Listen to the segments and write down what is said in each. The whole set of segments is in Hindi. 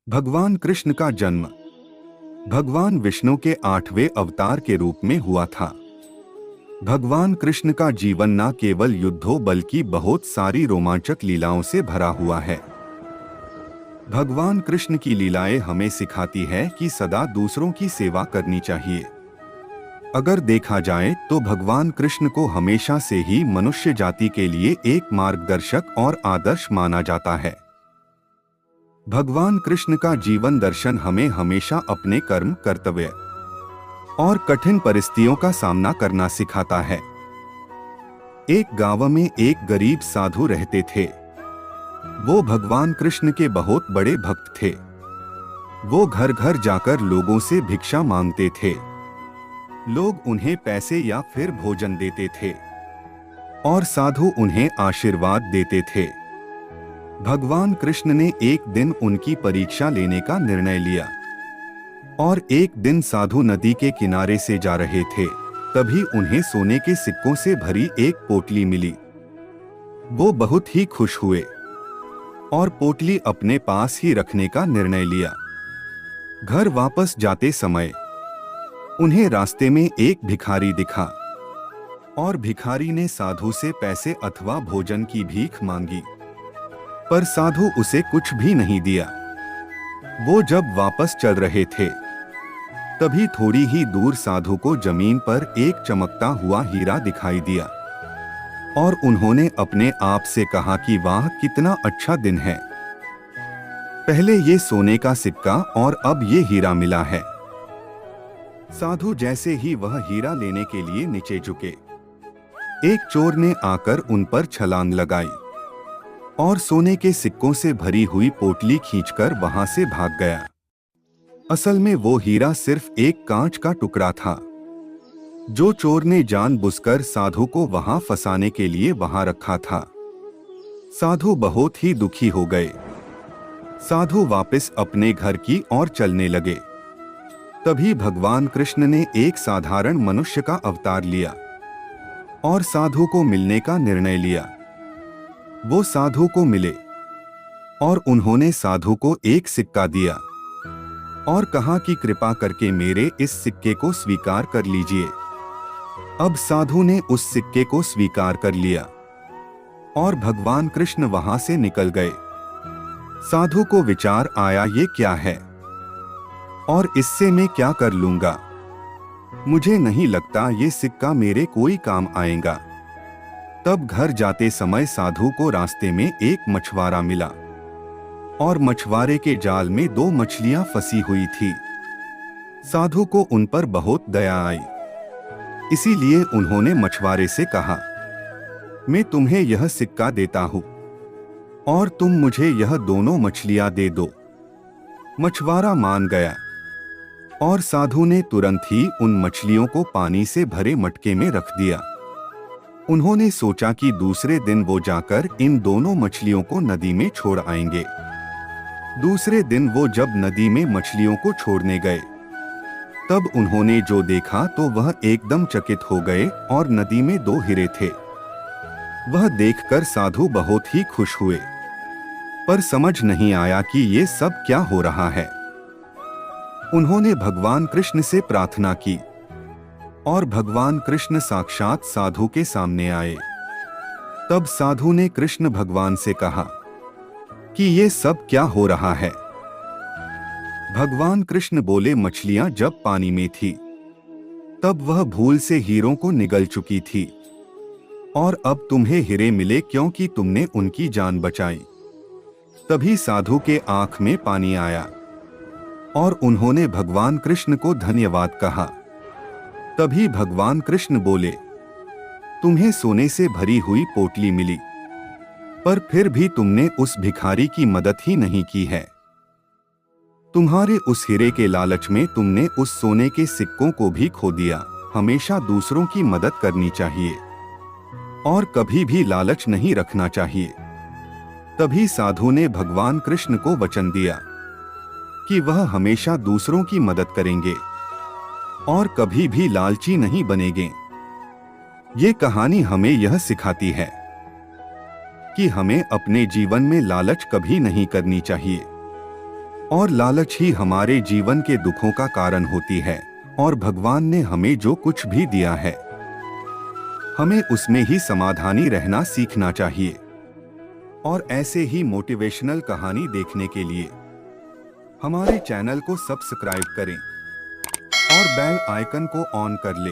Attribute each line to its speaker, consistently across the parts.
Speaker 1: भगवान कृष्ण का जन्म भगवान विष्णु के 8वें अवतार के रूप में हुआ था। भगवान कृष्ण का जीवन न केवल युद्धों बल्कि बहुत सारी रोमांचक लीलाओं से भरा हुआ है। भगवान कृष्ण की लीलाएं हमें सिखाती है कि सदा दूसरों की सेवा करनी चाहिए। अगर देखा जाए तो भगवान कृष्ण को हमेशा से ही मनुष्य जाति के लिए एक मार्गदर्शक और आदर्श माना जाता है। भगवान कृष्ण का जीवन दर्शन हमें हमेशा अपने कर्म, कर्तव्य और कठिन परिस्थितियों का सामना करना सिखाता है। एक गांव में एक गरीब साधु रहते थे। वो भगवान कृष्ण के बहुत बड़े भक्त थे। वो घर घर जाकर लोगों से भिक्षा मांगते थे। लोग उन्हें पैसे या फिर भोजन देते थे और साधु उन्हें आशीर्वाद देते थे। भगवान कृष्ण ने एक दिन उनकी परीक्षा लेने का निर्णय लिया और एक दिन साधु नदी के किनारे से जा रहे थे, तभी उन्हें सोने के सिक्कों से भरी एक पोटली मिली। वो बहुत ही खुश हुए और पोटली अपने पास ही रखने का निर्णय लिया। घर वापस जाते समय उन्हें रास्ते में एक भिखारी दिखा और भिखारी ने साधु से पैसे अथवा भोजन की भीख मांगी, पर साधु उसे कुछ भी नहीं दिया। वो जब वापस चल रहे थे तभी थोड़ी ही दूर साधु को जमीन पर एक चमकता हुआ हीरा दिखाई दिया और उन्होंने अपने आप से कहा कि वाह, कितना अच्छा दिन है। पहले ये सोने का सिक्का और अब ये हीरा मिला है। साधु जैसे ही वह हीरा लेने के लिए नीचे झुके, एक चोर ने आकर उन पर छलांग लगाई और सोने के सिक्कों से भरी हुई पोटली खींचकर वहां से भाग गया। असल में वो हीरा सिर्फ एक कांच का टुकड़ा था, जो चोर ने जानबूझकर साधु को वहां फंसाने के लिए वहां रखा था। साधु बहुत ही दुखी हो गए। साधु वापस अपने घर की ओर चलने लगे। तभी भगवान कृष्ण ने एक साधारण मनुष्य का अवतार लिया और साधु को मिलने का निर्णय लिया। वो साधु को मिले और उन्होंने साधु को एक सिक्का दिया और कहा कि कृपा करके मेरे इस सिक्के को स्वीकार कर लीजिए। अब साधु ने उस सिक्के को स्वीकार कर लिया और भगवान कृष्ण वहां से निकल गए। साधु को विचार आया, ये क्या है और इससे मैं क्या कर लूंगा? मुझे नहीं लगता ये सिक्का मेरे कोई काम आएगा। तब घर जाते समय साधु को रास्ते में एक मछुआरा मिला और मछुआरे के जाल में 2 मछलियां फंसी हुई थी। साधु को उन पर बहुत दया आई, इसीलिए उन्होंने मछुआरे से कहा, मैं तुम्हें यह सिक्का देता हूं और तुम मुझे यह दोनों मछलियां दे दो। मछुआरा मान गया और साधु ने तुरंत ही उन मछलियों को पानी से भरे मटके में रख दिया। उन्होंने सोचा कि दूसरे दिन वो जाकर इन दोनों मछलियों को नदी में छोड़ आएंगे। दूसरे दिन वो जब नदी में मछलियों को छोड़ने गए, तब उन्होंने जो देखा तो वह एकदम चकित हो गए और नदी में 2 हीरे थे। वह देखकर साधु बहुत ही खुश हुए, पर समझ नहीं आया कि ये सब क्या हो रहा है। उन्होंने भगवान कृष्ण से प्रार्थना की और भगवान कृष्ण साक्षात साधु के सामने आए। तब साधु ने कृष्ण भगवान से कहा कि ये सब क्या हो रहा है। भगवान कृष्ण बोले, मछलियां जब पानी में थी तब वह भूल से हीरों को निगल चुकी थी और अब तुम्हें हीरे मिले क्योंकि तुमने उनकी जान बचाई। तभी साधु के आंख में पानी आया और उन्होंने भगवान कृष्ण को धन्यवाद कहा। तभी भगवान कृष्ण बोले, तुम्हें सोने से भरी हुई पोटली मिली, पर फिर भी तुमने उस भिखारी की मदद ही नहीं की है। तुम्हारे उस हीरे के लालच में तुमने उस सोने के सिक्कों को भी खो दिया। हमेशा दूसरों की मदद करनी चाहिए और कभी भी लालच नहीं रखना चाहिए। तभी साधु ने भगवान कृष्ण को वचन दिया कि वह हमेशा दूसरों की मदद करेंगे और कभी भी लालची नहीं बनेंगे। ये कहानी हमें यह सिखाती है कि हमें अपने जीवन में लालच कभी नहीं करनी चाहिए। और लालच ही हमारे जीवन के दुखों का कारण होती है। और भगवान ने हमें जो कुछ भी दिया है, हमें उसमें ही समाधानी रहना सीखना चाहिए। और ऐसे ही मोटिवेशनल कहानी देखने के लिए हमारे चैनल को सब्सक्राइब करें और बेल आइकन को ऑन कर ले।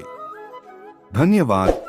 Speaker 1: धन्यवाद।